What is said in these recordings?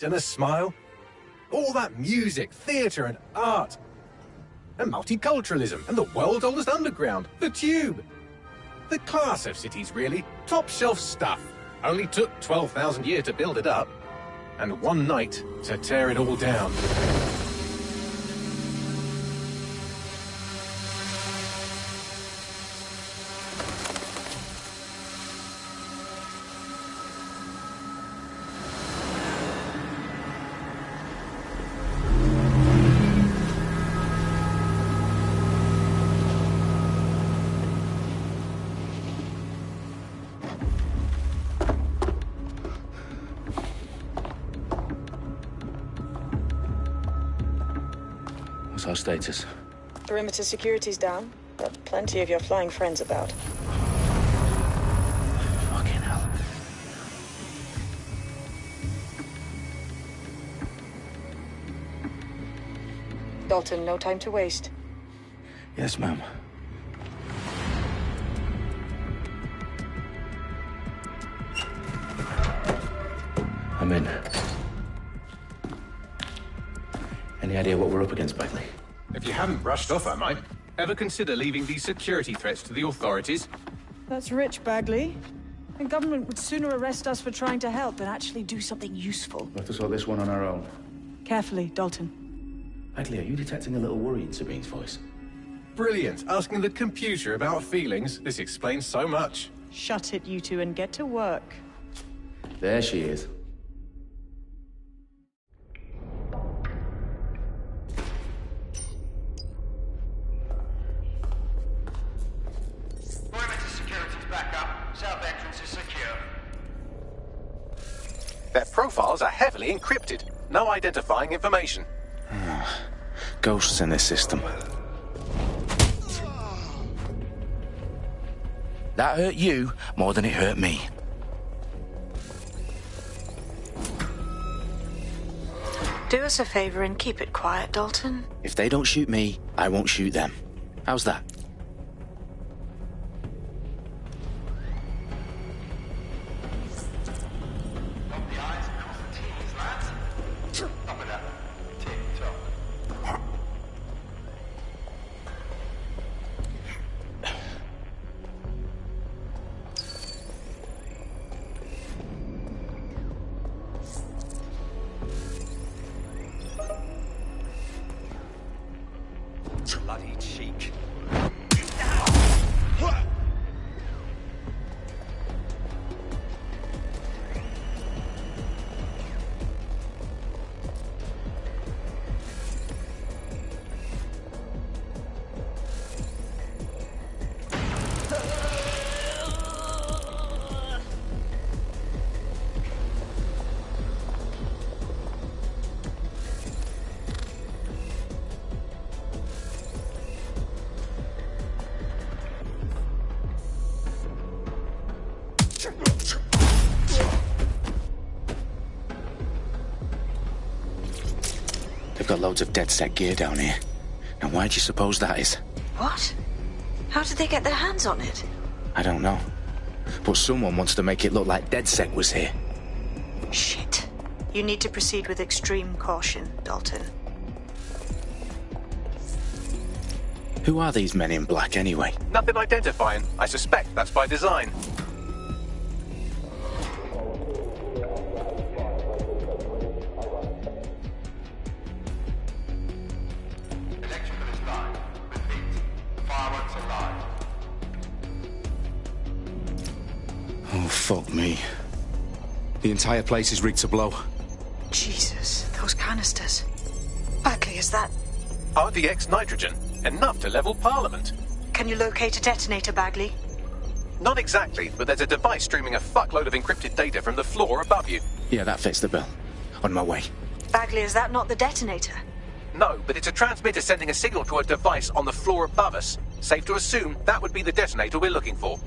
and a smile. All that music, theatre and art. And multiculturalism, and the world's oldest underground, the Tube. The class of cities, really. Top shelf stuff. Only took 12,000 years to build it up. And one night to tear it all down. What's our status? Perimeter security's down, but plenty of your flying friends about. Fucking hell. Dalton, no time to waste. Yes, ma'am. I'm in. Any idea what we're up against, Bagley? If you haven't brushed off, I might. Ever consider leaving these security threats to the authorities? That's rich, Bagley. The government would sooner arrest us for trying to help than actually do something useful. We'll have to sort this one on our own. Carefully, Dalton. Bagley, are you detecting a little worry in Sabine's voice? Brilliant. Asking the computer about feelings. This explains so much. Shut it, you two, and get to work. There she is. Their profiles are heavily encrypted. No identifying information. Ghosts in this system. That hurt you more than it hurt me. Do us a favor and keep it quiet, Dalton. If they don't shoot me, I won't shoot them. How's that? Bloody cheek. They've got loads of DedSec gear down here. Now why do you suppose that is? What? How did they get their hands on it? I don't know. But someone wants to make it look like DedSec was here. Shit. You need to proceed with extreme caution, Dalton. Who are these men in black anyway? Nothing identifying. I suspect that's by design. Oh, fuck me. The entire place is rigged to blow. Jesus, those canisters. Bagley, is that... RDX nitrogen. Enough to level Parliament. Can you locate a detonator, Bagley? Not exactly, but there's a device streaming a fuckload of encrypted data from the floor above you. Yeah, that fits the bill. On my way. Bagley, is that not the detonator? No, but it's a transmitter sending a signal to a device on the floor above us. Safe to assume that would be the detonator we're looking for.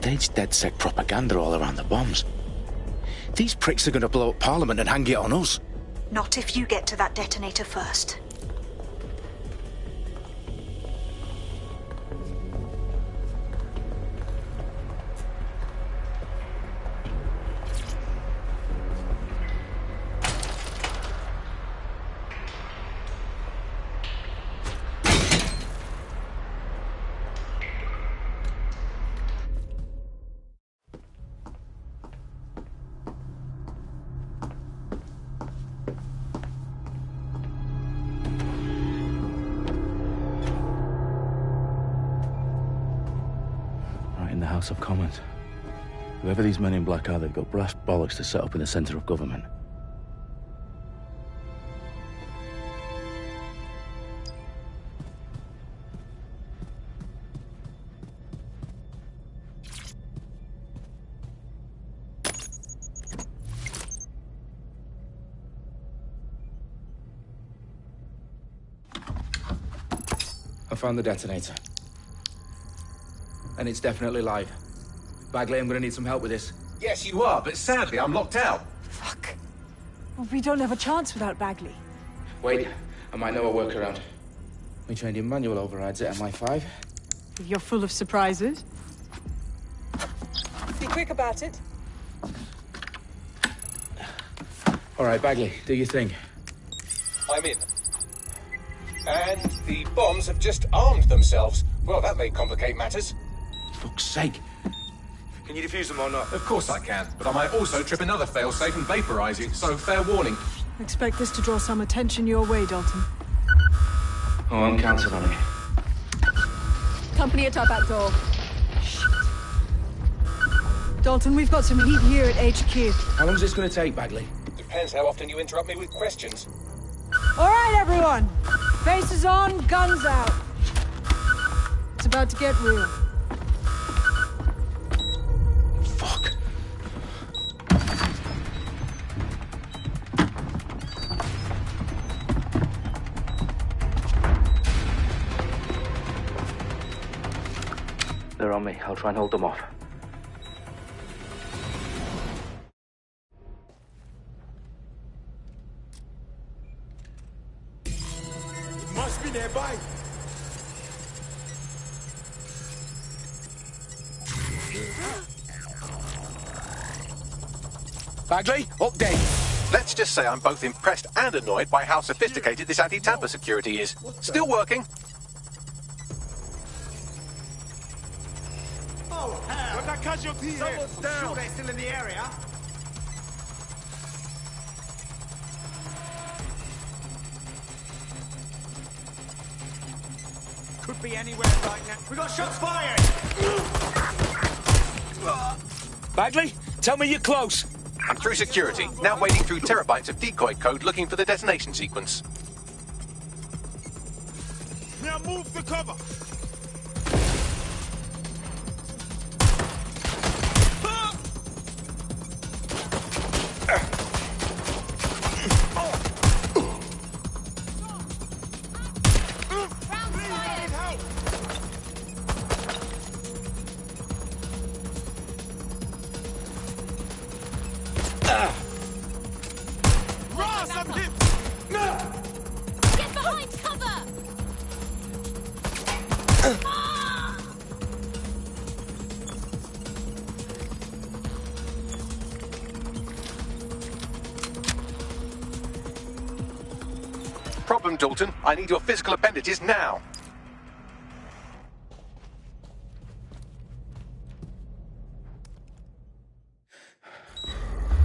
staged DedSec propaganda all around the bombs. These pricks are going to blow up Parliament and hang it on us. Not if you get to that detonator first. In the House of Commons. Whoever these men in black are, they've got brass bollocks to set up in the centre of government. I found the detonator. And it's definitely live. Bagley, I'm gonna need some help with this. Yes, you are, but sadly, I'm locked out. Fuck. Well, we don't have a chance without Bagley. Wait, I might know a workaround. We trained in manual overrides at MI5. You're full of surprises. Be quick about it. All right, Bagley, do your thing. I'm in. And the bombs have just armed themselves. Well, that may complicate matters. Fuck's sake. Can you defuse them or not? Of course I can, but I might also trip another failsafe and vaporize you, so fair warning. Expect this to draw some attention your way, Dalton. Oh, I'm counting on it. Company at our back door. Shit. Dalton, we've got some heat here at HQ. How long is this gonna take, Bagley? Depends how often you interrupt me with questions. All right, everyone. Faces on, guns out. It's about to get real. Fuck. They're on me. I'll try and hold them off. It must be nearby. Bagley, update. Let's just say I'm both impressed and annoyed by how sophisticated this anti-tamper security is. Still working. Oh, hell. Got that casualty here. Someone's down. Sure they're still in the area. Could be anywhere right now. We got shots fired! Bagley, tell me you're close. I'm through security, now wading through terabytes of decoy code looking for the detonation sequence. Now move the cover! Get behind cover! Problem, Dalton. I need your physical appendages now.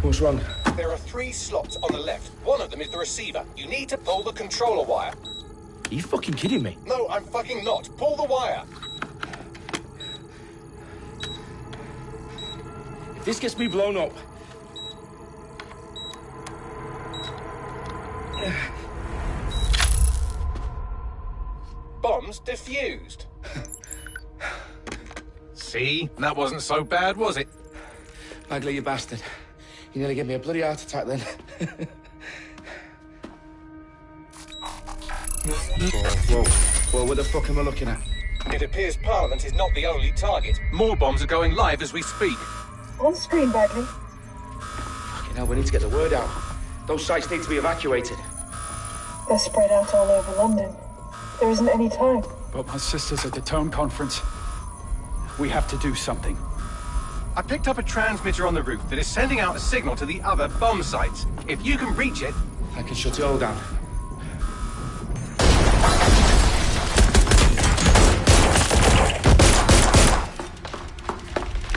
What's wrong? There are 3 slots on the left. One of them is the receiver. You need to pull the controller wire. Are you fucking kidding me? No, I'm fucking not. Pull the wire. If this gets me blown up... Bombs defused. See? That wasn't so bad, was it? Bagley, you bastard. You nearly gave me a bloody heart attack then. Whoa, what the fuck am I looking at? It appears Parliament is not the only target. More bombs are going live as we speak. On screen, Bagley. Fucking hell, we need to get the word out. Those sites need to be evacuated. They're spread out all over London. There isn't any time. But my sister's at the town conference. We have to do something. I picked up a transmitter on the roof that is sending out a signal to the other bomb sites. If you can reach it... I can shut it all down.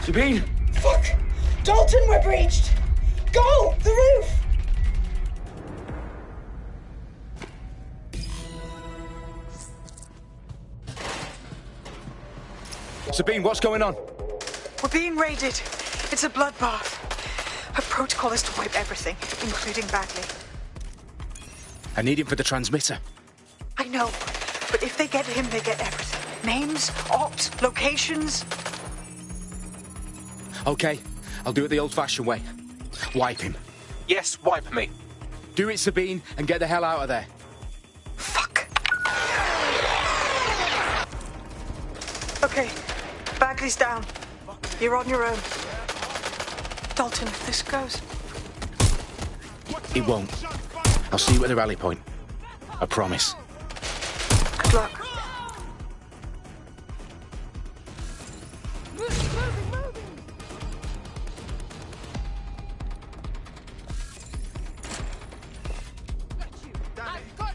Sabine! Fuck! Dalton, we're breached! Go! The roof! Sabine, what's going on? We're being raided. It's a bloodbath. Our protocol is to wipe everything, including Bagley. I need him for the transmitter. I know, but if they get him, they get everything. Names, ops, locations. Okay, I'll do it the old-fashioned way. Wipe him. Yes, wipe me. Do it, Sabine, and get the hell out of there. Fuck. Okay, Bagley's down. You're on your own. Dalton, if this goes... It won't. I'll see you at the rally point. I promise. Good luck.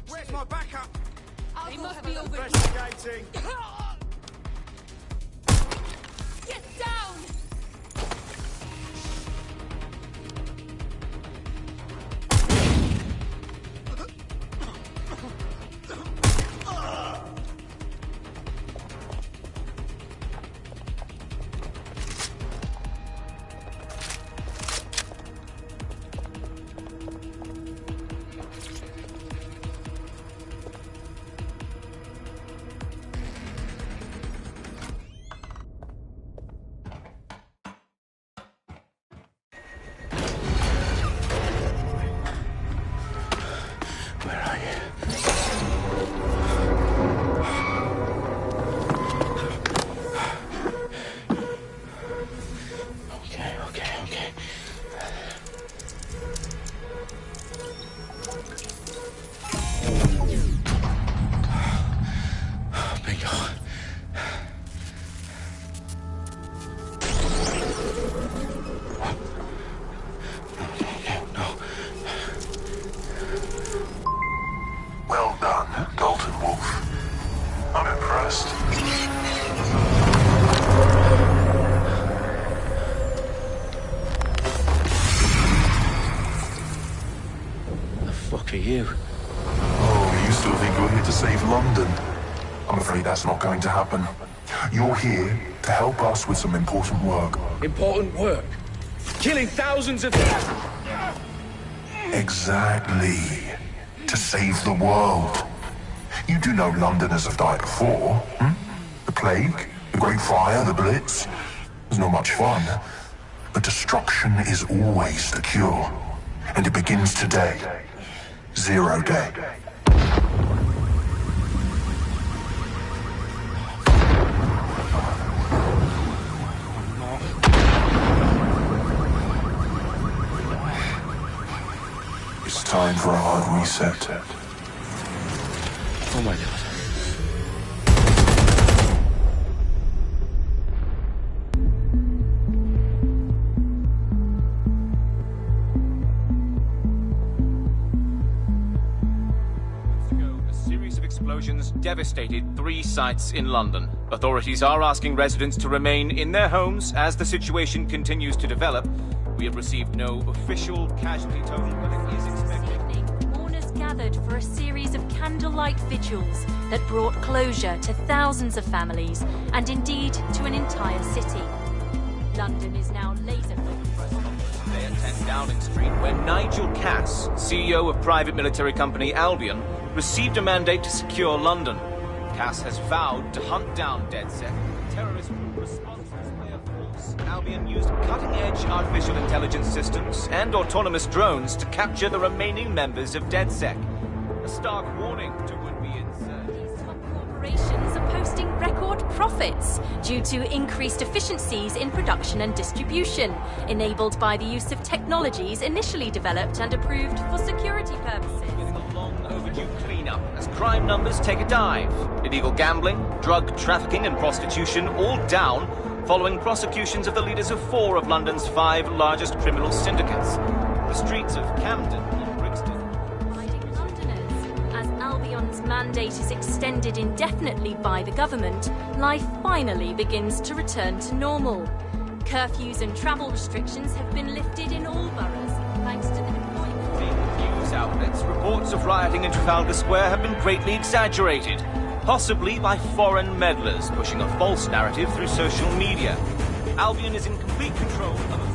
Where's my backup? They must be over here. Investigating. Get down! Where are you? Okay. Bingo. No. Well done, Dalton Wolf. I'm impressed. The fuck are you? Oh, you still think you're here to save London? I'm afraid that's not going to happen. You're here to help us with some important work. Important work. Killing thousands of... Exactly. To save the world. You do know Londoners have died before, hmm? The Plague, the Great Fire, the Blitz. It's not much fun. But destruction is always the cure. And it begins today. Zero Day. It's time for a hard reset. Oh my God. A series of explosions devastated 3 sites in London. Authorities are asking residents to remain in their homes as the situation continues to develop. We have received no official casualty total, but it is expected. This evening, mourners gathered for a series of candlelight vigils that brought closure to thousands of families and indeed to an entire city. London is now laser-focused. Today at 10 Downing Street, where Nigel Cass, CEO of private military company Albion, received a mandate to secure London. Cass has vowed to hunt down DedSec. Terrorist response display of force. Albion used cutting-edge artificial intelligence systems and autonomous drones to capture the remaining members of DedSec. A stark warning to would-be insurgents. These top corporate corporations are posting record profits due to increased efficiencies in production and distribution, enabled by the use of technologies initially developed and approved for security purposes. Getting a long overdue cleanup as crime numbers take a dive. Illegal gambling, drug trafficking and prostitution all down following prosecutions of the leaders of 4 of London's 5 largest criminal syndicates. The streets of Camden and Brixton. Reminding Londoners, as Albion's mandate is extended indefinitely by the government, life finally begins to return to normal. Curfews and travel restrictions have been lifted in all boroughs, thanks to the deployment. News outlets, reports of rioting in Trafalgar Square have been greatly exaggerated, possibly by foreign meddlers pushing a false narrative through social media. Albion is in complete control of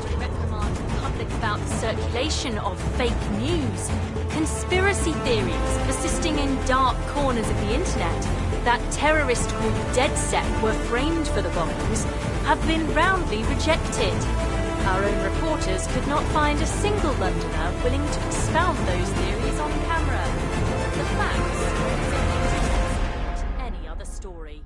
to reprimand the public about the circulation of fake news, conspiracy theories persisting in dark corners of the internet that terrorist group DedSec were framed for the bombings have been roundly rejected. Our own reporters could not find a single Londoner willing to expound those theories on camera. The facts any other story.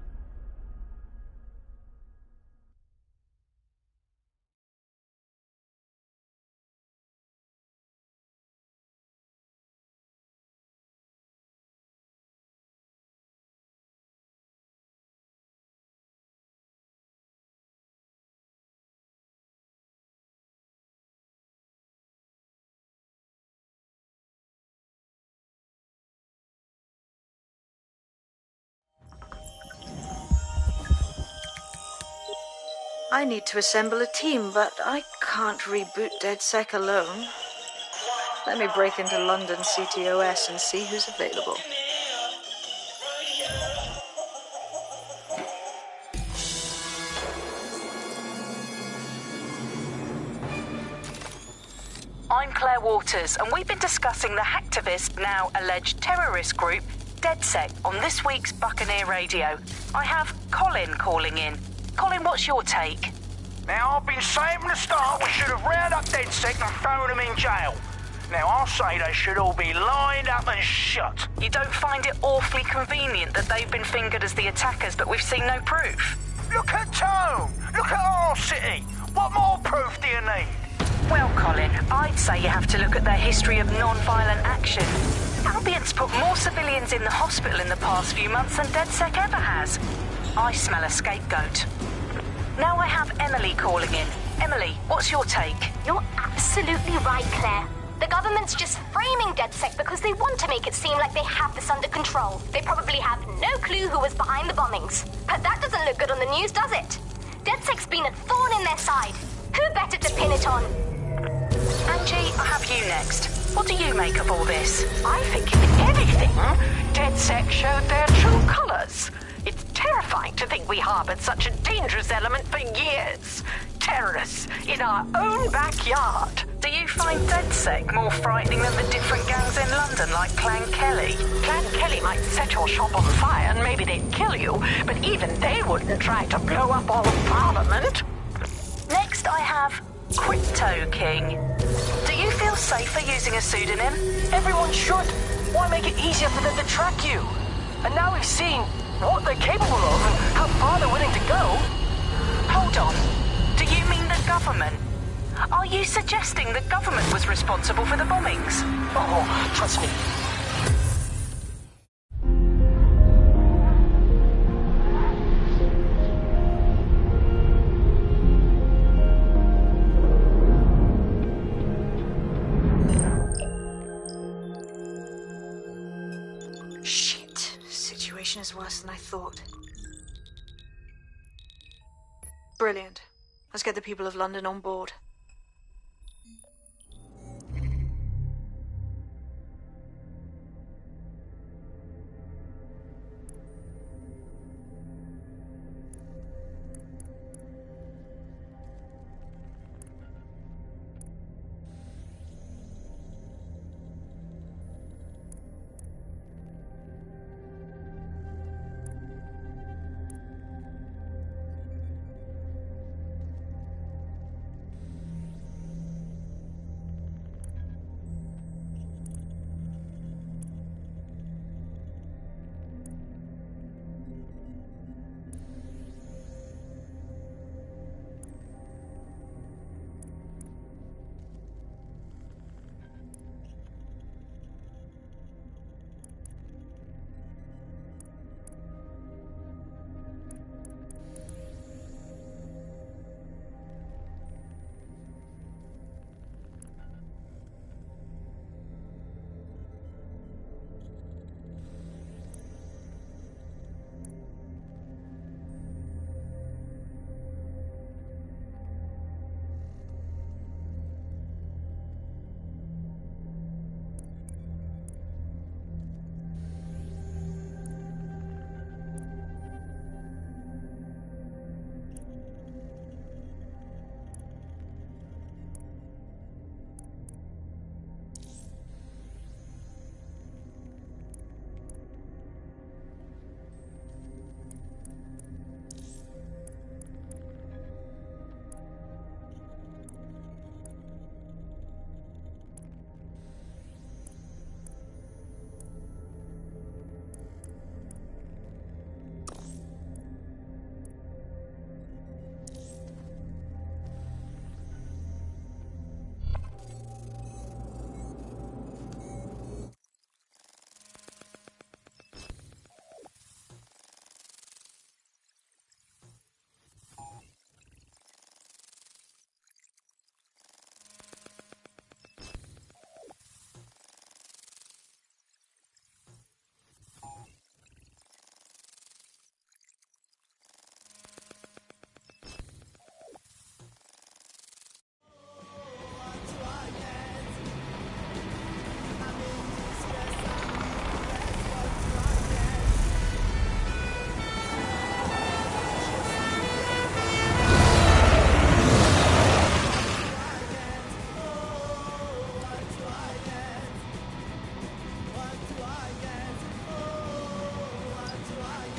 I need to assemble a team, but I can't reboot DedSec alone. Let me break into London CTOS and see who's available. I'm Claire Waters, and we've been discussing the hacktivist, now alleged terrorist group, DedSec, on this week's Buccaneer Radio. I have Colin calling in. Colin, what's your take? Now, I've been saying from the start we should have rounded up DedSec and thrown them in jail. Now, I'll say they should all be lined up and shot. You don't find it awfully convenient that they've been fingered as the attackers, but we've seen no proof? Look at Tone! Look at our city! What more proof do you need? Well, Colin, I'd say you have to look at their history of non-violent action. Albion's put more civilians in the hospital in the past few months than DedSec ever has. I smell a scapegoat. Now I have Emily calling in. Emily, what's your take? You're absolutely right, Claire. The government's just framing DedSec because they want to make it seem like they have this under control. They probably have no clue who was behind the bombings. But that doesn't look good on the news, does it? DedSec's been a thorn in their side. Who better to pin it on? Angie, I have you next. What do you make of all this? I think if anything, DedSec showed their true colors. It's terrifying to think we harbored such a dangerous element for years. Terrorists in our own backyard. Do you find DedSec more frightening than the different gangs in London, like Clan Kelly? Clan Kelly might set your shop on fire and maybe they'd kill you, but even they wouldn't try to blow up all of Parliament. Next I have Crypto King. Do you feel safer using a pseudonym? Everyone should. Why make it easier for them to track you? And now we've seen what they're capable of and how far they're willing to go. Hold on. Do you mean the government? Are you suggesting the government was responsible for the bombings? Oh, trust me. Shit. Situation is worse than I thought. Brilliant. Let's get the people of London on board.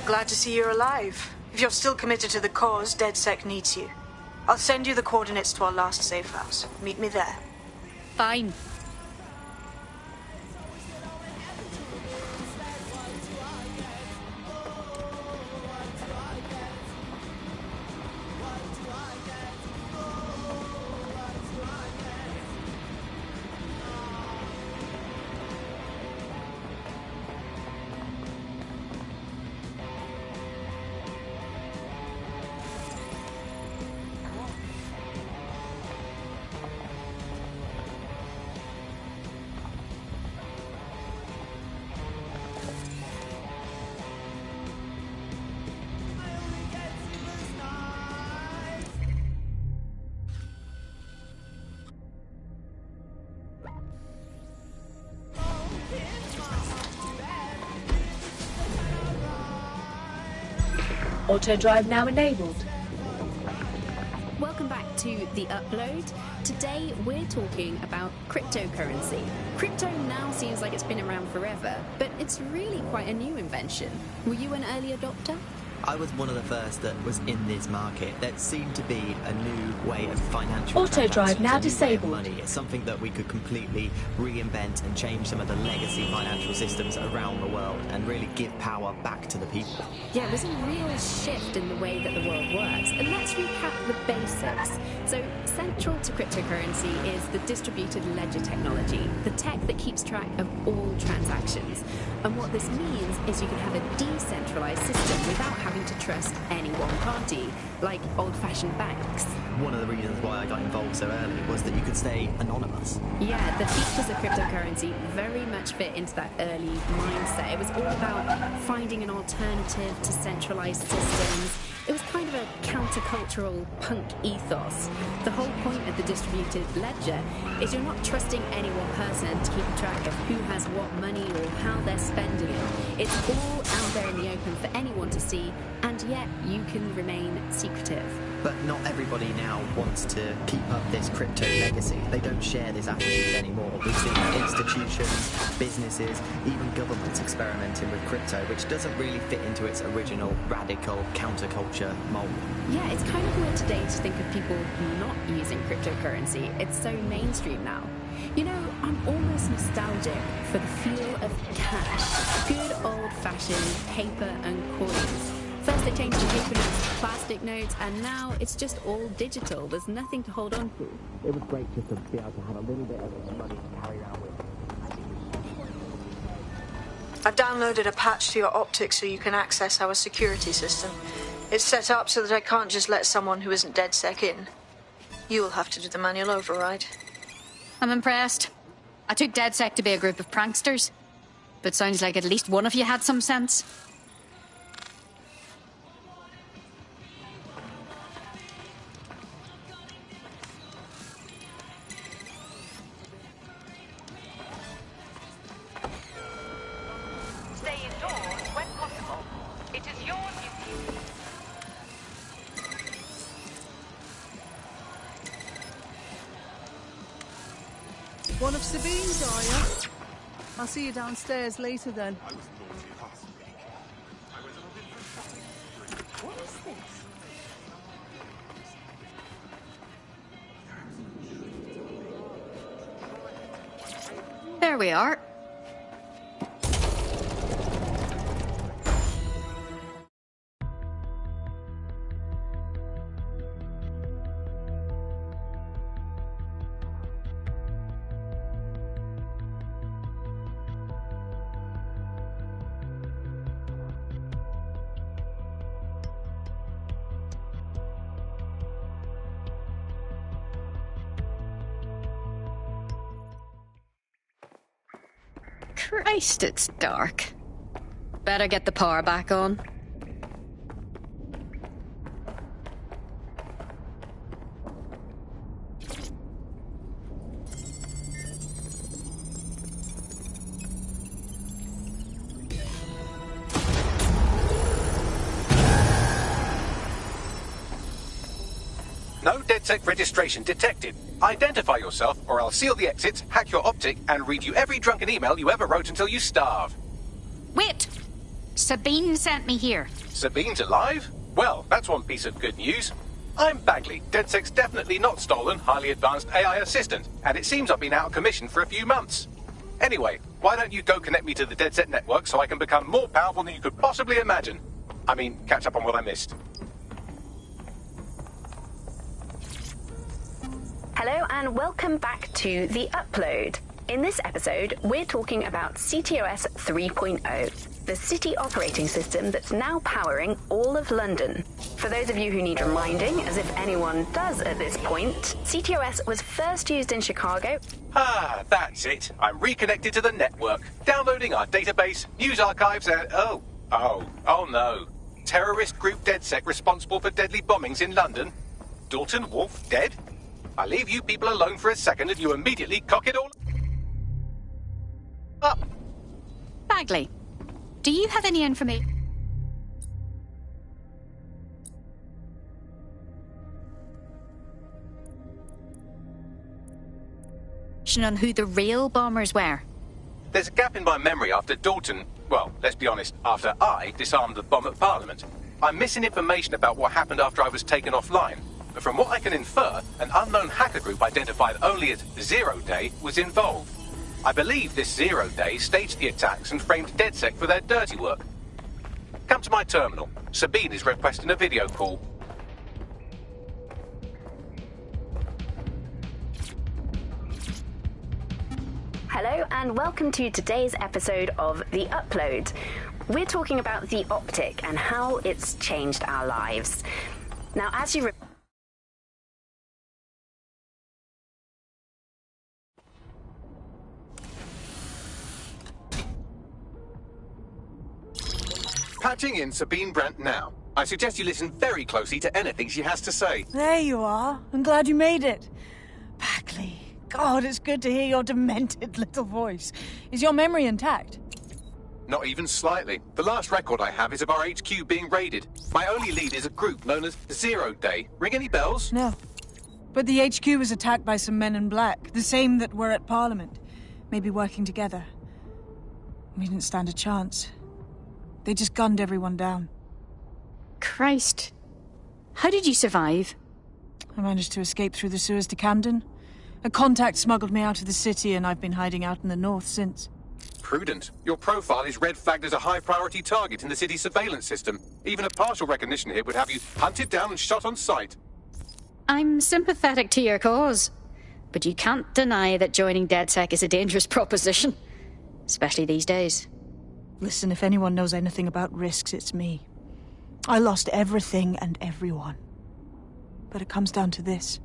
glad to see you're alive. If you're still committed to the cause, DedSec needs you. I'll send you the coordinates to our last safe house. Meet me there. Fine. Auto drive now enabled. Welcome back to The Upload. Today we're talking about cryptocurrency. Crypto now seems like it's been around forever, but it's really quite a new invention. Were you an early adopter? I was one of the first that was in this market. There seemed to be a new way of financial Auto drive now disabled. Money. It's something that we could completely reinvent and change some of the legacy financial systems around the world and really give power back to the people. Yeah, it was a real shift in the way that the world works. And let's recap the basics. So, central to cryptocurrency is the distributed ledger technology, the tech that keeps track of all transactions. And what this means is you can have a decentralized system without having to trust any one party, like old-fashioned banks. One of the reasons why I got involved so early was that you could stay anonymous. Yeah, the features of cryptocurrency very much fit into that early mindset. It was all about finding an alternative to centralized systems. It was kind of a countercultural punk ethos. The whole point of the distributed ledger is you're not trusting any one person to keep track of who has what money or how they're spending it. It's all out there in the open for anyone to see, and yet you can remain secretive. But not everybody now wants to keep up this crypto legacy. They don't share this attitude anymore. We've seen institutions, businesses, even governments experimenting with crypto, which doesn't really fit into its original radical counterculture mold. Yeah, it's kind of weird today to think of people not using cryptocurrency. It's so mainstream now. You know, I'm almost nostalgic for the feel of cash. Good old-fashioned paper and coins. First they changed to paper notes to plastic notes, and now it's just all digital. There's nothing to hold on to. It was great just to be able to have a little bit of money to carry around with. I've downloaded a patch to your optics so you can access our security system. It's set up so that I can't just let someone who isn't DedSec in. You will have to do the manual override. I'm impressed. I took DedSec to be a group of pranksters, but sounds like at least one of you had some sense. Stay indoors when possible. It is your duty. One of Sabine's, are you? I'll see you downstairs later then. What is this? There we are. Christ, it's dark. Better get the power back on. No DedSec registration detected. Identify yourself, or I'll seal the exits, hack your optic, and read you every drunken email you ever wrote until you starve. Wait! Sabine sent me here. Sabine's alive? Well, that's one piece of good news. I'm Bagley, DedSec's definitely not stolen, highly advanced AI assistant, and it seems I've been out of commission for a few months. Anyway, why don't you go connect me to the DedSec network so I can become more powerful than you could possibly imagine? I mean, catch up on what I missed. Hello and welcome back to The Upload. In this episode, we're talking about CTOS 3.0, the city operating system that's now powering all of London. For those of you who need reminding, as if anyone does at this point, CTOS was first used in Chicago. Ah, that's it. I'm reconnected to the network, downloading our database, news archives, and oh no. Terrorist group DedSec responsible for deadly bombings in London? Dalton Wolf dead? I leave you people alone for a second and you immediately cock it all up. Bagley, do you have any information on who the real bombers were? There's a gap in my memory after Dalton, well, let's be honest, after I disarmed the bomb at Parliament. I'm missing information about what happened after I was taken offline. But from what I can infer, an unknown hacker group identified only as Zero Day was involved. I believe this Zero Day staged the attacks and framed DedSec for their dirty work. Come to my terminal. Sabine is requesting a video call. Hello and welcome to today's episode of The Upload. We're talking about the optic and how it's changed our lives. Now, as you Patching in Sabine Brandt now. I suggest you listen very closely to anything she has to say. There you are. I'm glad you made it. Bagley, God, it's good to hear your demented little voice. Is your memory intact? Not even slightly. The last record I have is of our HQ being raided. My only lead is a group known as Zero Day. Ring any bells? No. But the HQ was attacked by some men in black, the same that were at Parliament. Maybe working together. We didn't stand a chance. They just gunned everyone down. Christ. How did you survive? I managed to escape through the sewers to Camden. A contact smuggled me out of the city and I've been hiding out in the north since. Prudent. Your profile is red flagged as a high-priority target in the city's surveillance system. Even a partial recognition hit would have you hunted down and shot on sight. I'm sympathetic to your cause, but you can't deny that joining DedSec is a dangerous proposition. Especially these days. Listen, if anyone knows anything about risks, it's me. I lost everything and everyone. But it comes down to this.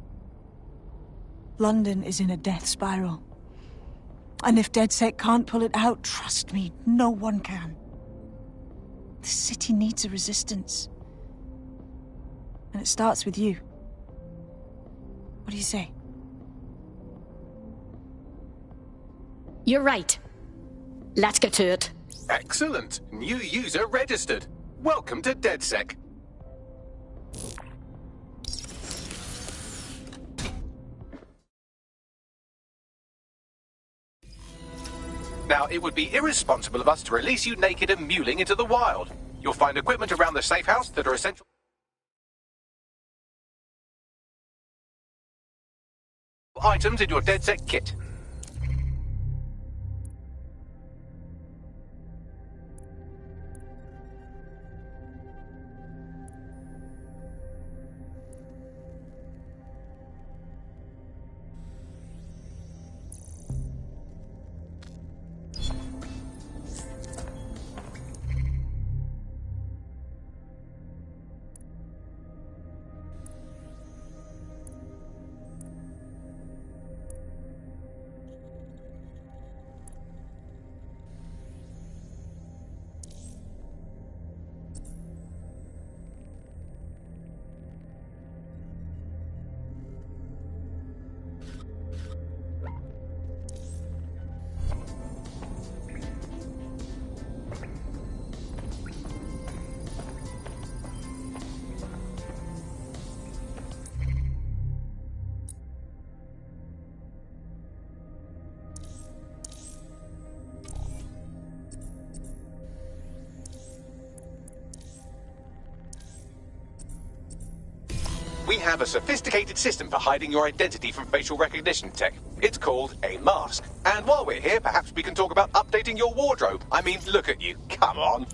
London is in a death spiral. And if DedSec can't pull it out, trust me, no one can. The city needs a resistance. And it starts with you. What do you say? You're right. Let's get to it. Excellent. New user registered. Welcome to DedSec. Now, it would be irresponsible of us to release you naked and mewling into the wild. You'll find equipment around the safe house that are essential items in your DedSec kit. we have a sophisticated system for hiding your identity from facial recognition tech. It's called a mask. And while we're here, perhaps we can talk about updating your wardrobe. I mean, look at you. Come on.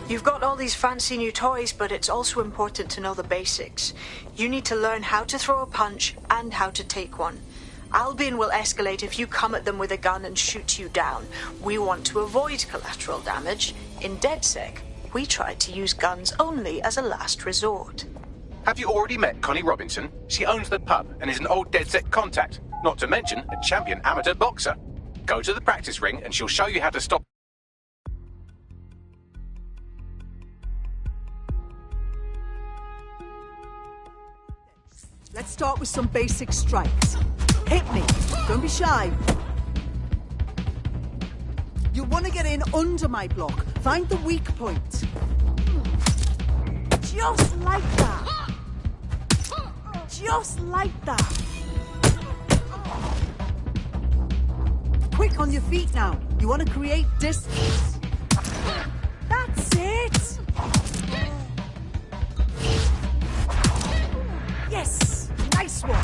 You've got all these fancy new toys, but it's also important to know the basics. You need to learn how to throw a punch and how to take one. Albion will escalate if you come at them with a gun and shoot you down. We want to avoid collateral damage. In DedSec, we try to use guns only as a last resort. Have you already met Connie Robinson? She owns the pub and is an old DedSec contact, not to mention a champion amateur boxer. Go to the practice ring and she'll show you how to stop. Let's start with some basic strikes. Hit me. Don't be shy. You want to get in under my block. Find the weak point. Just like that. Just like that. Quick on your feet now. You want to create distance. That's it. Yes. Nice one.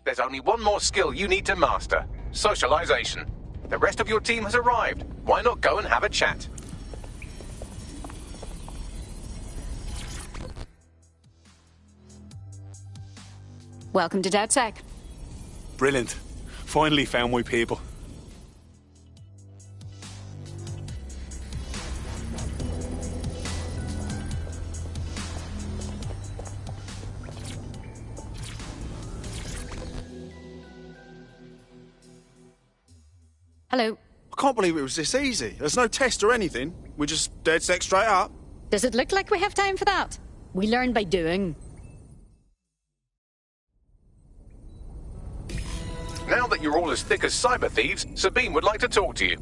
There's only one more skill you need to master: socialization. The rest of your team has arrived. Why not go and have a chat? Welcome to DedSec. Brilliant. Finally found my people. Hello. I can't believe it was this easy. There's no test or anything. We're just DedSec straight up. Does it look like we have time for that? We learn by doing. Now that you're all as thick as cyber thieves, Sabine would like to talk to you.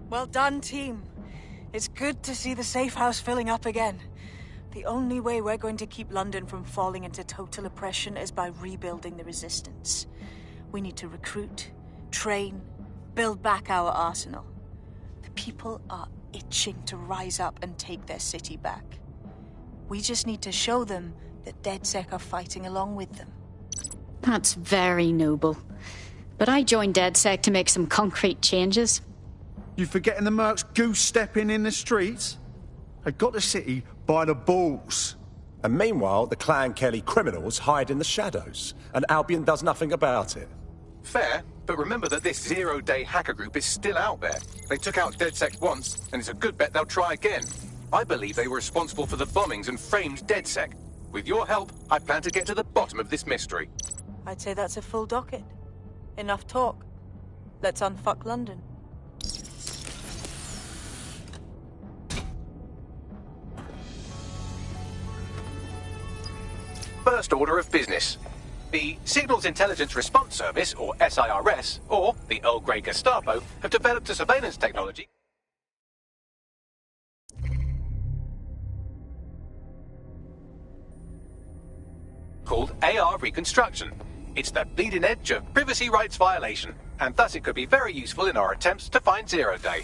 Well done, team. It's good to see the safe house filling up again. The only way we're going to keep London from falling into total oppression is by rebuilding the resistance. We need to recruit, train, build back our arsenal. The people are itching to rise up and take their city back. We just need to show them that DedSec are fighting along with them. That's very noble. But I joined DedSec to make some concrete changes. You forgetting the mercs goose-stepping in the streets? They got the city by the balls. And meanwhile, the Clan Kelly criminals hide in the shadows, and Albion does nothing about it. Fair, but remember that this zero-day hacker group is still out there. They took out DedSec once, and it's a good bet they'll try again. I believe they were responsible for the bombings and framed DedSec. With your help, I plan to get to the bottom of this mystery. I'd say that's a full docket. Enough talk. Let's unfuck London. First order of business. The Signals Intelligence Response Service, or SIRS, or the Earl Grey Gestapo, have developed a surveillance technology called AR Reconstruction. It's the bleeding edge of privacy rights violation, and thus it could be very useful in our attempts to find Zero Day.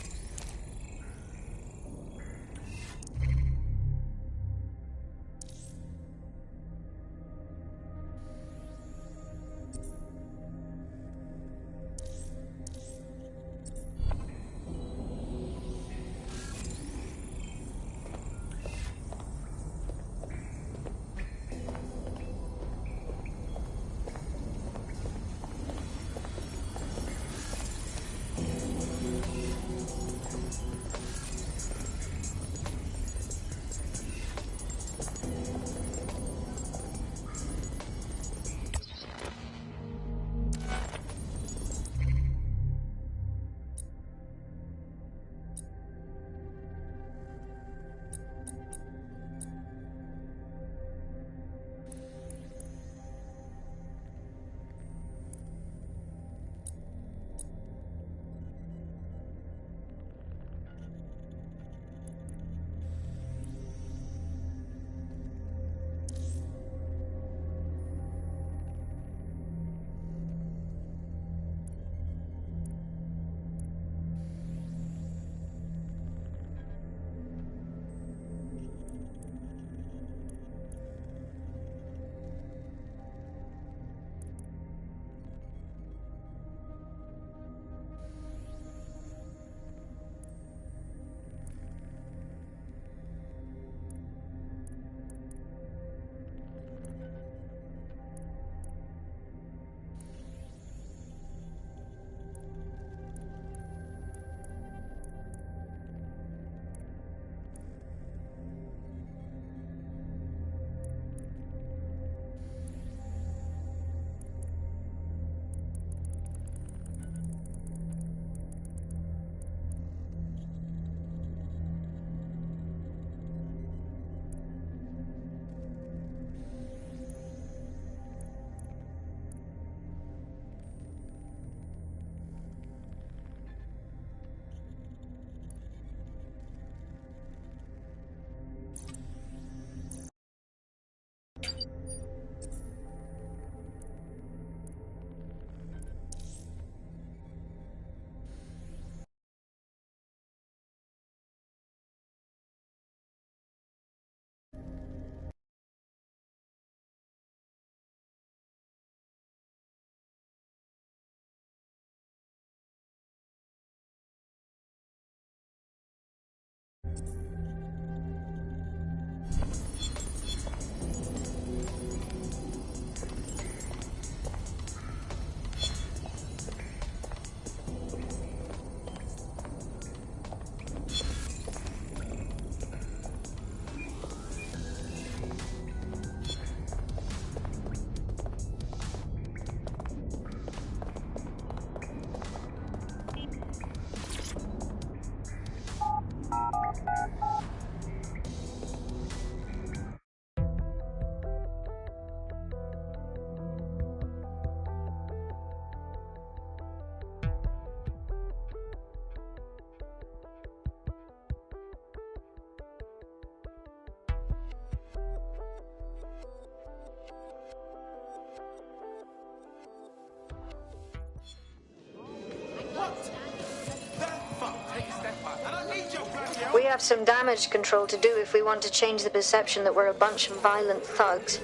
have some damage control to do if we want to change the perception that we're a bunch of violent thugs.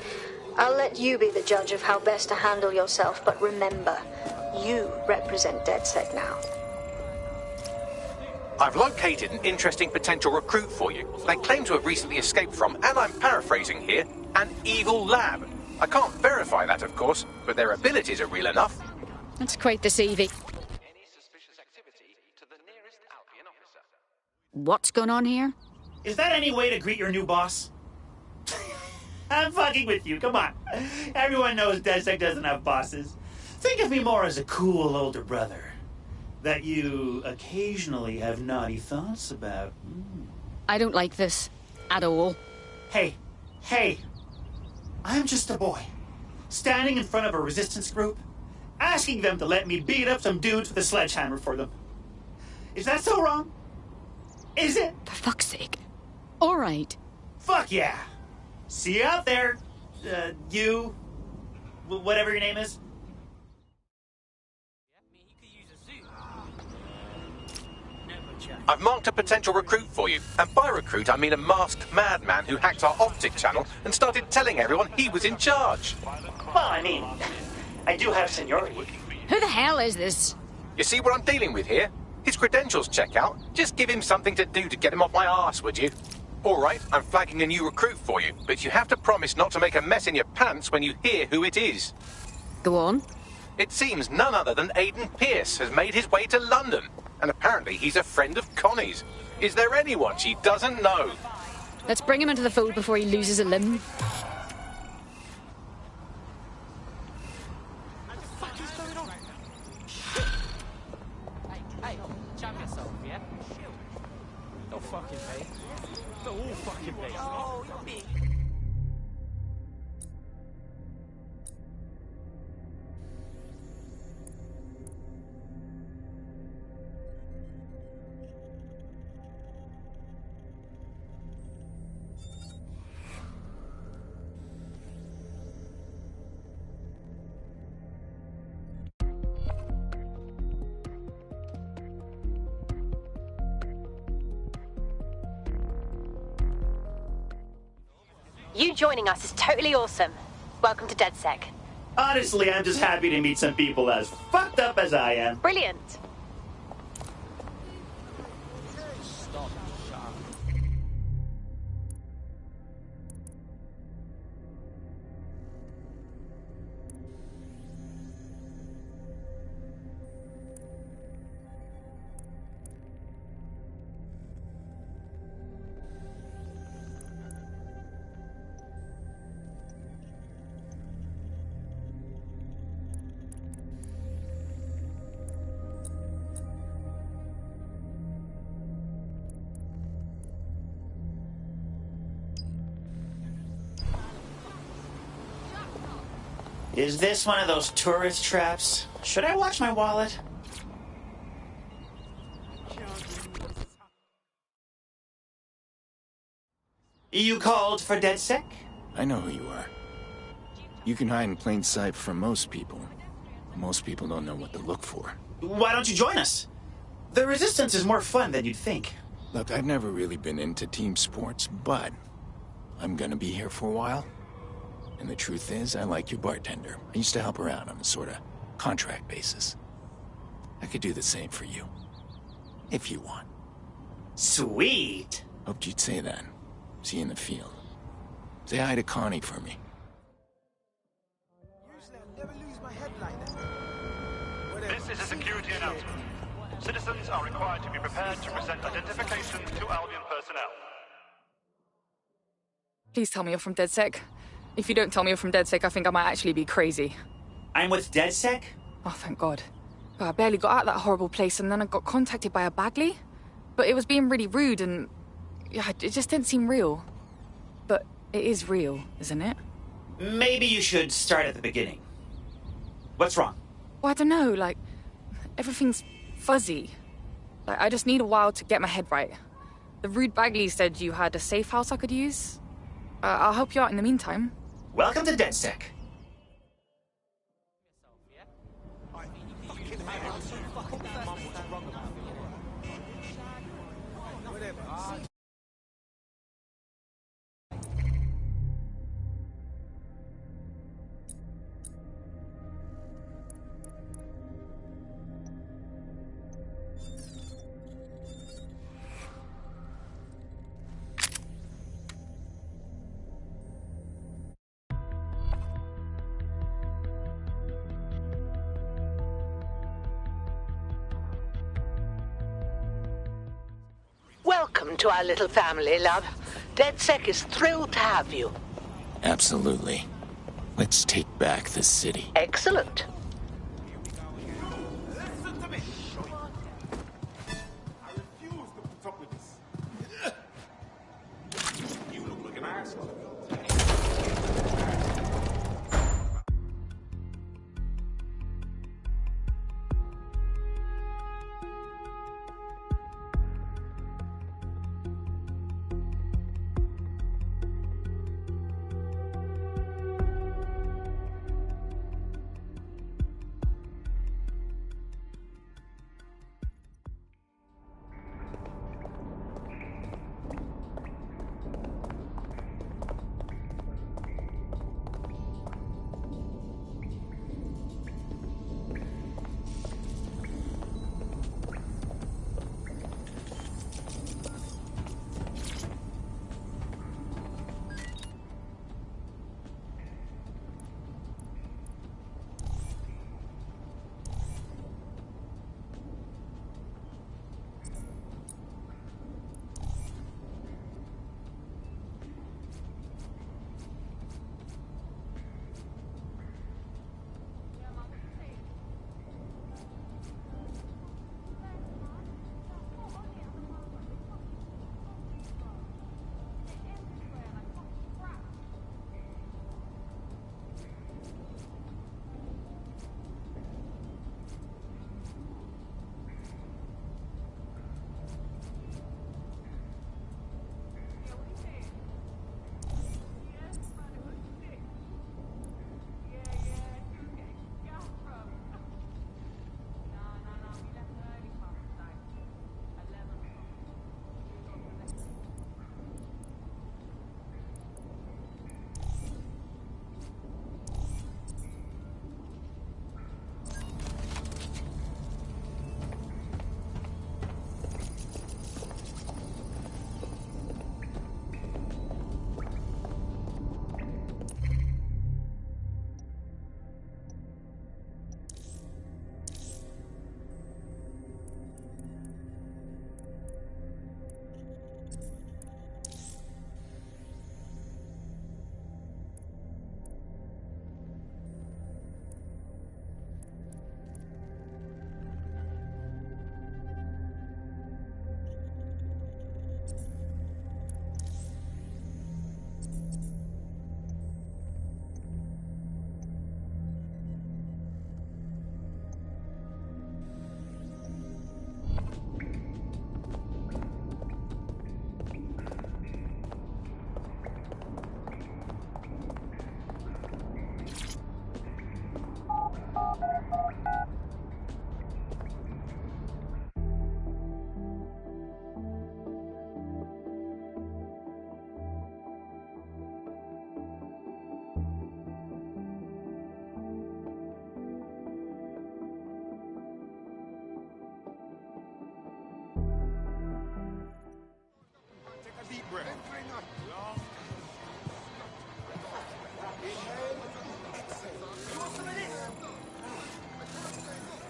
I'll let you be the judge of how best to handle yourself, but remember, you represent DedSec now. I've located an interesting potential recruit for you. They claim to have recently escaped from, and I'm paraphrasing here, an evil lab. I can't verify that, of course, but their abilities are real enough. That's quite deceiving. What's going on here? Is that any way to greet your new boss? I'm fucking with you, come on. Everyone knows DedSec doesn't have bosses. Think of me more as a cool older brother that you occasionally have naughty thoughts about. I don't like this at all. Hey, I'm just a boy, standing in front of a resistance group, asking them to let me beat up some dudes with a sledgehammer for them. Is that so wrong? Is it? For fuck's sake. All right. Fuck yeah. See you out there, you, whatever your name is. I've marked a potential recruit for you, and by recruit I mean a masked madman who hacked our optic channel and started telling everyone he was in charge. Well, I mean, I do have seniority. Who the hell is this? You see what I'm dealing with here? His credentials check out. Just give him something to do to get him off my arse, would you? All right, I'm flagging a new recruit for you, but you have to promise not to make a mess in your pants when you hear who it is. Go on. It seems none other than Aidan Pierce has made his way to London, and apparently he's a friend of Connie's. Is there anyone she doesn't know? Let's bring him into the fold before he loses a limb. Hey, jam yourself, yeah? Don't fucking pay. Don't all fucking pay. Oh, you're big. You joining us is totally awesome. Welcome to DedSec. Honestly, I'm just happy to meet some people as fucked up as I am. Brilliant. Is this one of those tourist traps? Should I watch my wallet? You called for DedSec? I know who you are. You can hide in plain sight from most people. Most people don't know what to look for. Why don't you join us? The Resistance is more fun than you'd think. Look, I've never really been into team sports, but I'm gonna be here for a while. And the truth is, I like your bartender. I used to help her out on a sort of contract basis. I could do the same for you. If you want. Sweet. Hoped you'd say that. See you in the field. Say hi to Connie for me. This is a security announcement. Citizens are required to be prepared to present identification to Albion personnel. Please tell me you're from DedSec. If you don't tell me you're from DedSec, I think I might actually be crazy. I'm with DedSec? Oh, thank God. But I barely got out of that horrible place, and then I got contacted by a Bagley. But it was being really rude, and yeah, it just didn't seem real. But it is real, isn't it? Maybe you should start at the beginning. What's wrong? Well, I don't know, like, everything's fuzzy. Like, I just need a while to get my head right. The rude Bagley said you had a safe house I could use. I'll help you out in the meantime. Welcome to DedSec. Welcome to our little family, love. DedSec is thrilled to have you. Absolutely. Let's take back the city. Excellent.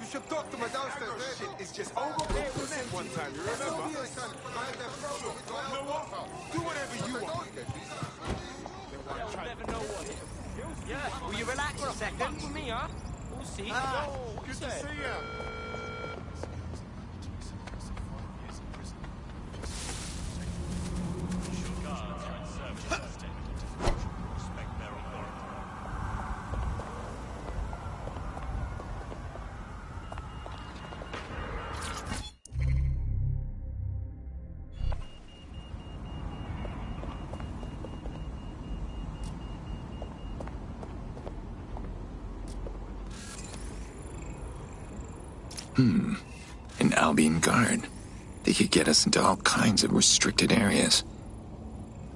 should talk to my downstairs. That shit is just overbooked one time, you remember? You know what? Do whatever you want. You'll never know what hit him. Yeah, will you relax a second for me, huh? We'll see. Good to see you. An Albion guard. They could get us into all kinds of restricted areas.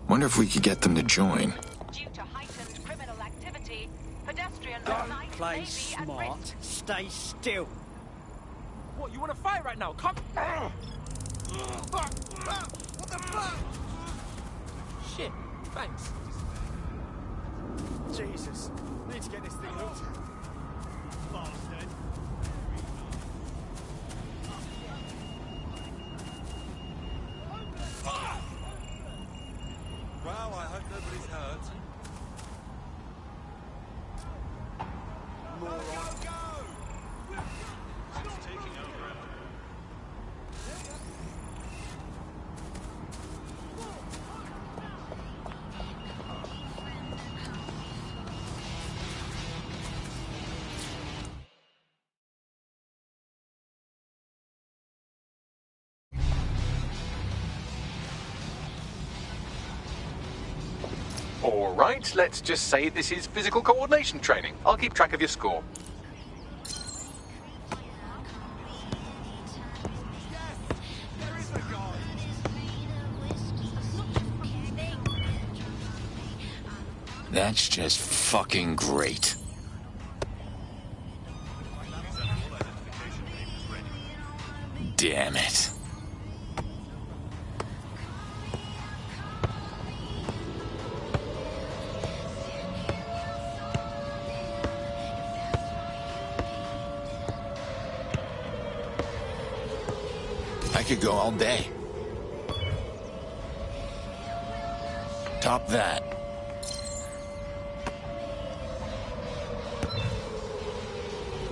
Wonder if we could get them to join. Due to heightened criminal activity, pedestrians Don't play smart. Stay still. What, you want to fight right now? Come. What the fuck? Shit. Thanks. Jesus. Need to get this thing looked at. Bastard. All right, let's just say this is physical coordination training. I'll keep track of your score. That's just fucking great. Damn it. I could go all day. Top that.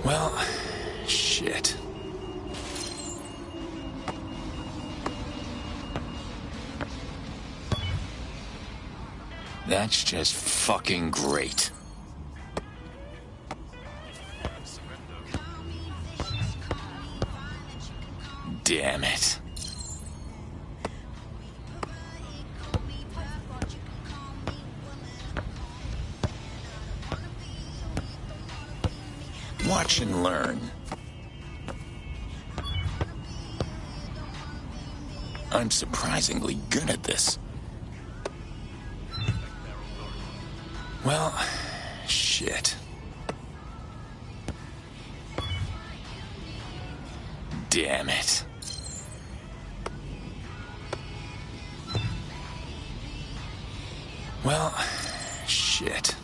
Well, shit. That's just fucking great. Damn it. Watch and learn. I'm surprisingly good at this. Well, shit. Damn it. Well, shit.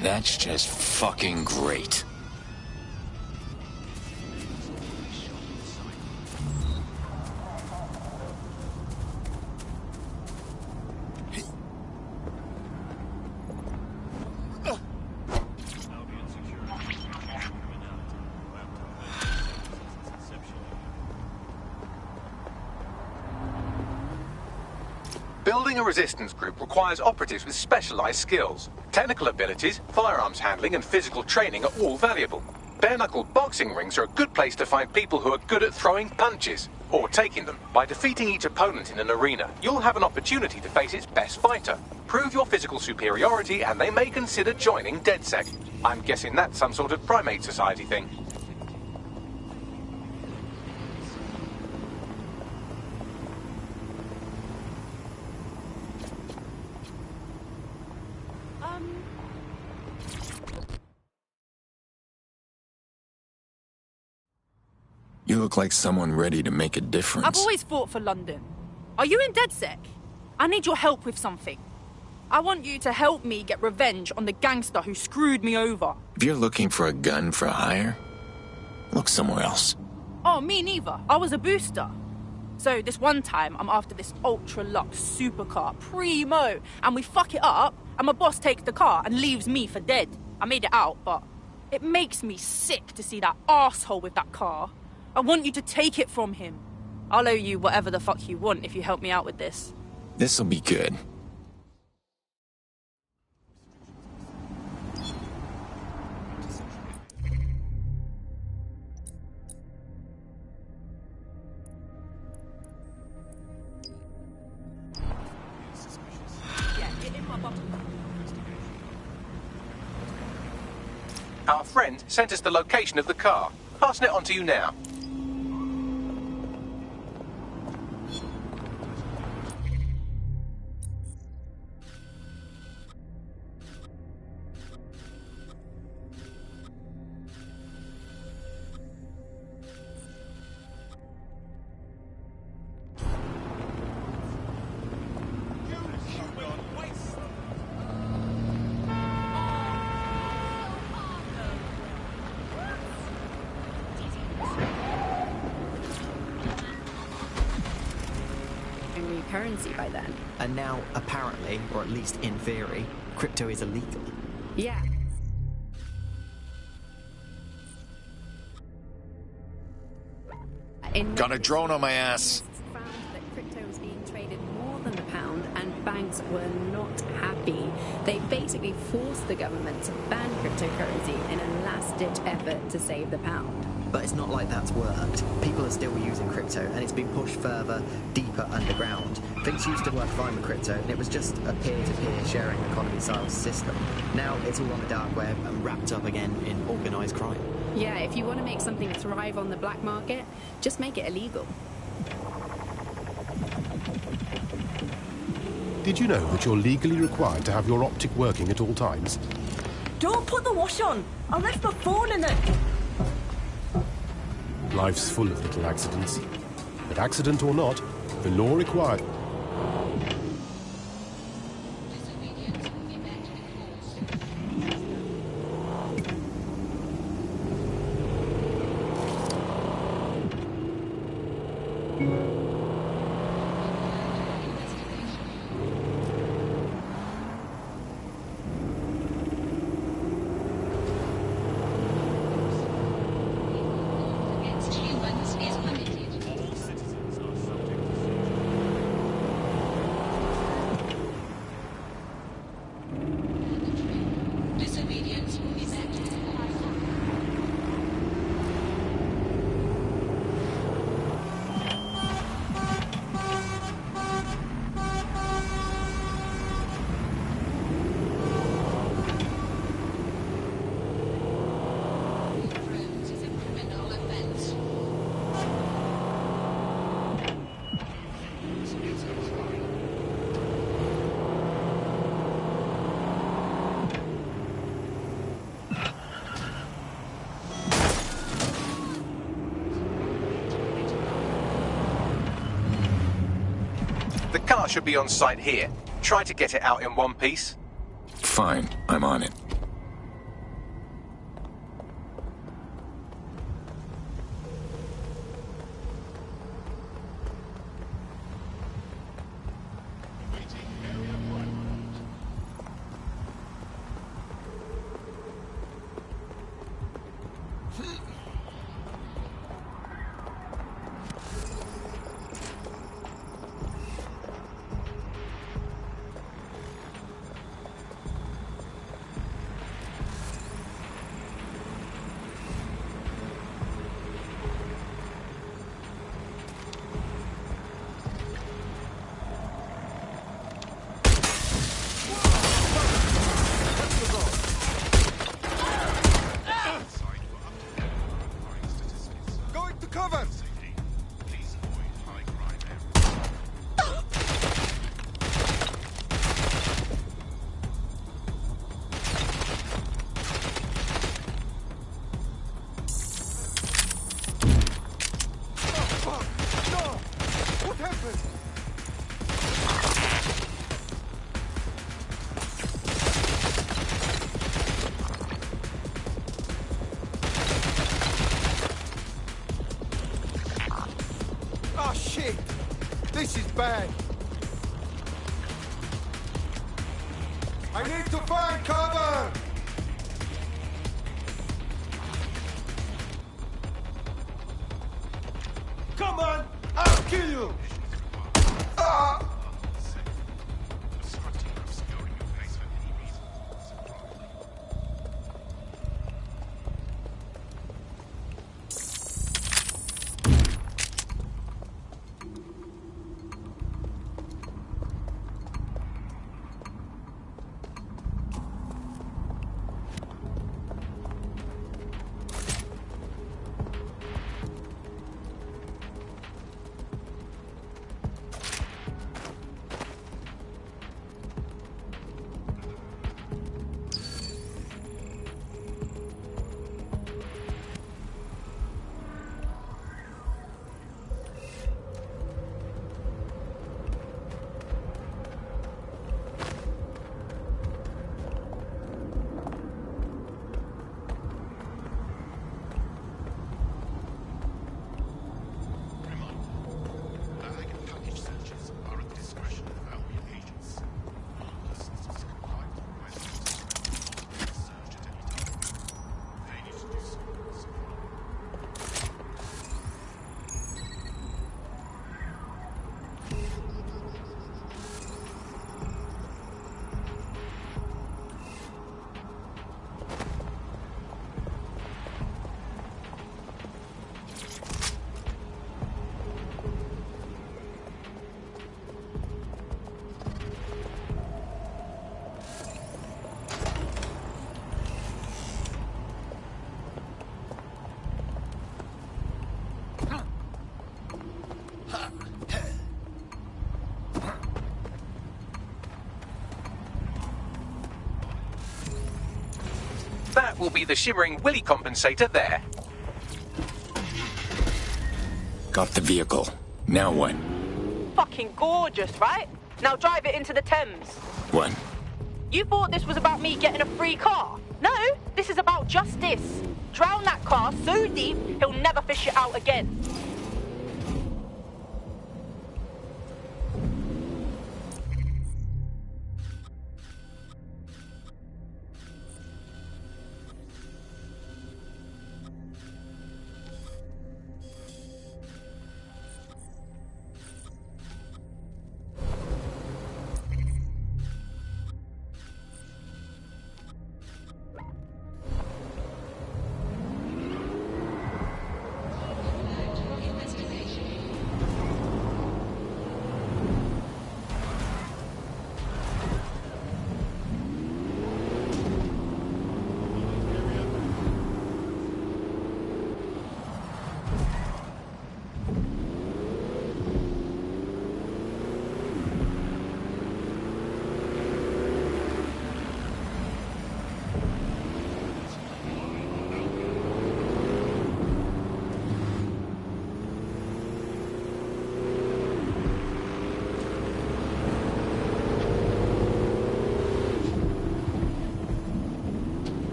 That's just fucking great. Building a resistance group requires operatives with specialized skills. Technical abilities, firearms handling, and physical training are all valuable. Bare-knuckle boxing rings are a good place to find people who are good at throwing punches, or taking them. By defeating each opponent in an arena, you'll have an opportunity to face its best fighter. Prove your physical superiority, and they may consider joining DedSec. I'm guessing that's some sort of primate society thing. You look like someone ready to make a difference. I've always fought for London. Are you in DedSec? I need your help with something. I want you to help me get revenge on the gangster who screwed me over. If you're looking for a gun for hire, look somewhere else. Oh, me neither. I was a booster. So this one time, I'm after this ultra-luxe supercar, primo, and we fuck it up, and my boss takes the car and leaves me for dead. I made it out, but it makes me sick to see that arsehole with that car. I want you to take it from him. I'll owe you whatever the fuck you want if you help me out with this. This'll be good. Our friend sent us the location of the car. Passing it on to you now. Currency by then. And now, apparently, or at least in theory, crypto is illegal. Yeah. Got a drone on my ass. Found that crypto was being traded more than the pound, and banks were not happy. They basically forced the government to ban cryptocurrency in a last-ditch effort to save the pound. But it's not like that's worked. People are still using crypto, and it's been pushed further, deeper underground. Things used to work fine with crypto, and it was just a peer-to-peer sharing economy-style system. Now it's all on the dark web and wrapped up again in organised crime. Yeah, if you want to make something thrive on the black market, just make it illegal. Did you know that you're legally required to have your optic working at all times? Don't put the wash on! I left my phone in it! Life's full of little accidents. But accident or not, the law requires... The car should be on site here. Try to get it out in one piece. Fine, I'm on it. Oh shit! This is bad. I need to find cover! Come on! I'll kill you! Ah! will be the Shimmering Willy compensator there. Got the vehicle. Now what? Fucking gorgeous, right? Now drive it into the Thames. What? You thought this was about me getting a free car? No, this is about justice. Drown that car so deep, he'll never fish it out again.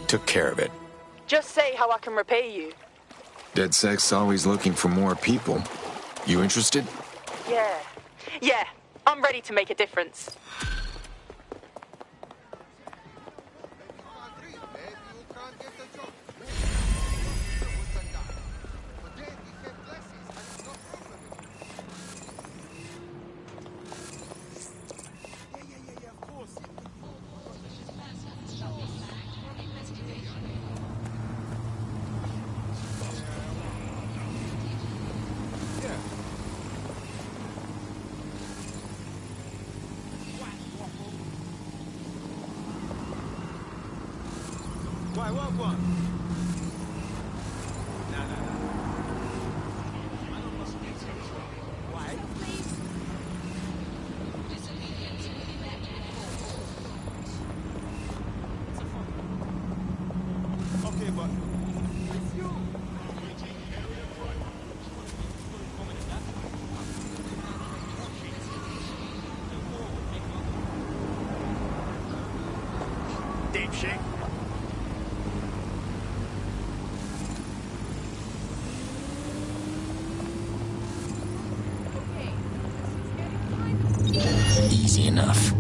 Took care of it. Just say how I can repay you. DedSec's always looking for more people. You interested? Yeah, I'm ready to make a difference. Why, what one? Okay, but if you apeshit. Easy enough.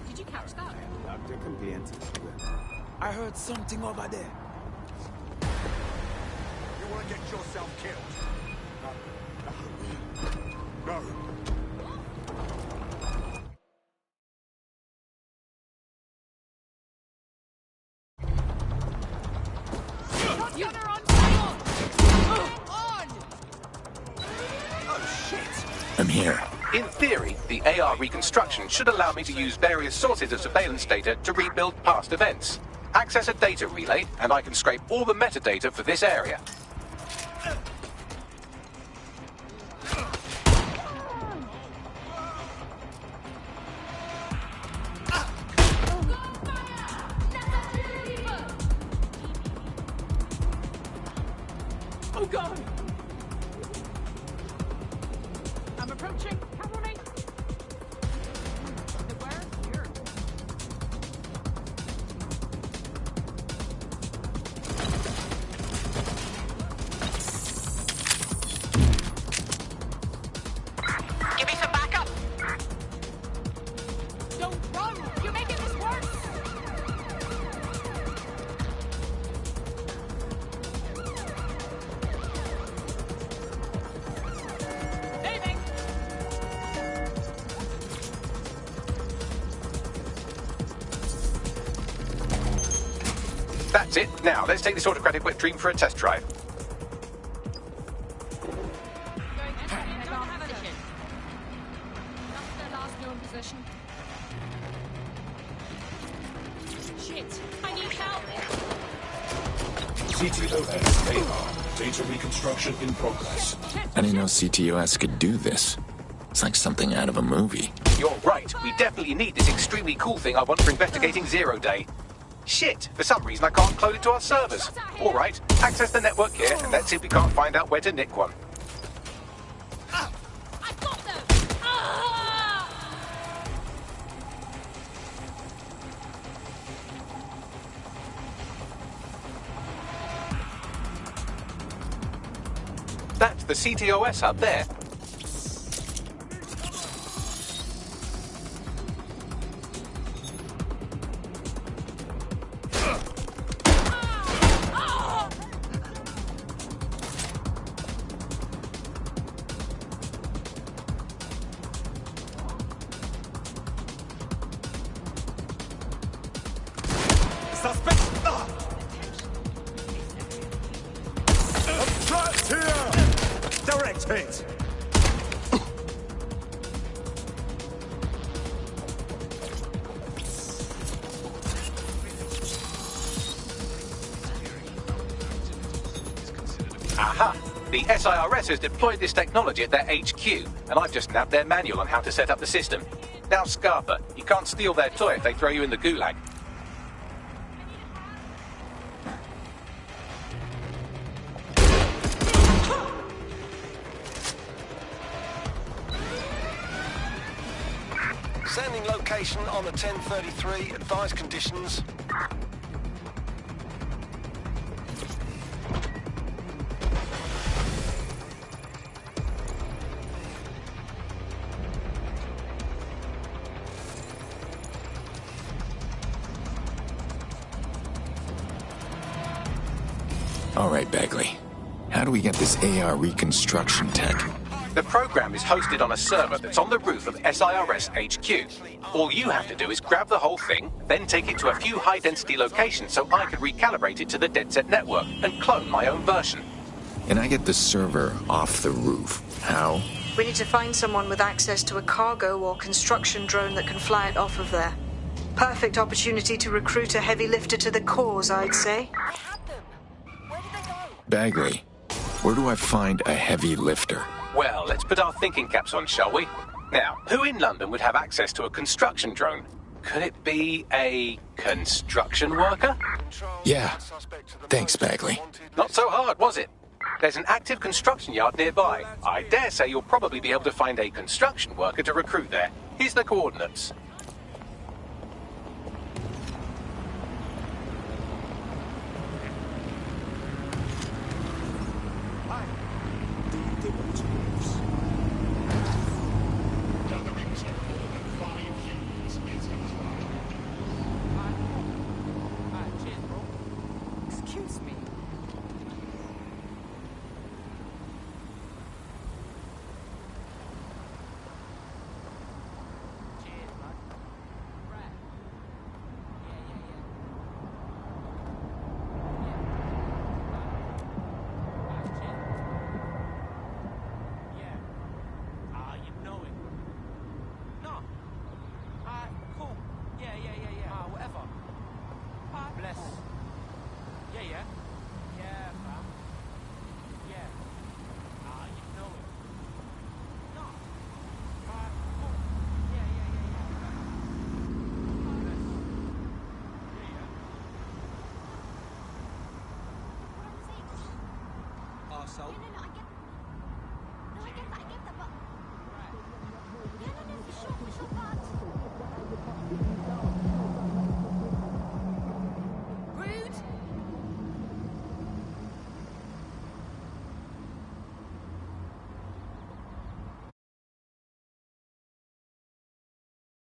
Did you catch that? Doctor complaint. I heard something over there. You want to get yourself killed? No. I'm here. In theory, the AR reconstruction should allow me to use various sources of surveillance data to rebuild past events. Access a data relay, and I can scrape all the metadata for this area. Oh God! I'm approaching. Cover me. Where? Here. Give me some backup. Don't run! You're making this worse! Aiming! That's it. Now, let's take this autocratic wet dream for a test drive. Shit! I need help! CTOS AR. Data reconstruction in progress. I didn't know CTOS could do this. It's like something out of a movie. You're right. We definitely need this extremely cool thing I want for investigating Zero Day. Shit, for some reason I can't upload it to our servers. Alright, access the network here, and let's see if we can't find out where to nick one. That's the CTOS up there. Suspect! Trapped here! Direct hit! Aha! The SIRS has deployed this technology at their HQ, and I've just nabbed their manual on how to set up the system. Now, Scarpa, you can't steal their toy if they throw you in the gulag. Sending location on the 1033. Advised conditions. All right, Bagley. How do we get this AR reconstruction tech? The program is hosted on a server that's on the roof of SIRS HQ. All you have to do is grab the whole thing, then take it to a few high-density locations so I can recalibrate it to the DedSec network and clone my own version. And I get the server off the roof. How? We need to find someone with access to a cargo or construction drone that can fly it off of there. Perfect opportunity to recruit a heavy lifter to the cause, I'd say. Bagley, where do I find a heavy lifter? Well, let's put our thinking caps on, shall we? Now, who in London would have access to a construction drone? Could it be a construction worker? Yeah. Thanks, Bagley. Not so hard, was it? There's an active construction yard nearby. I dare say you'll probably be able to find a construction worker to recruit there. Here's the coordinates. Arsehole.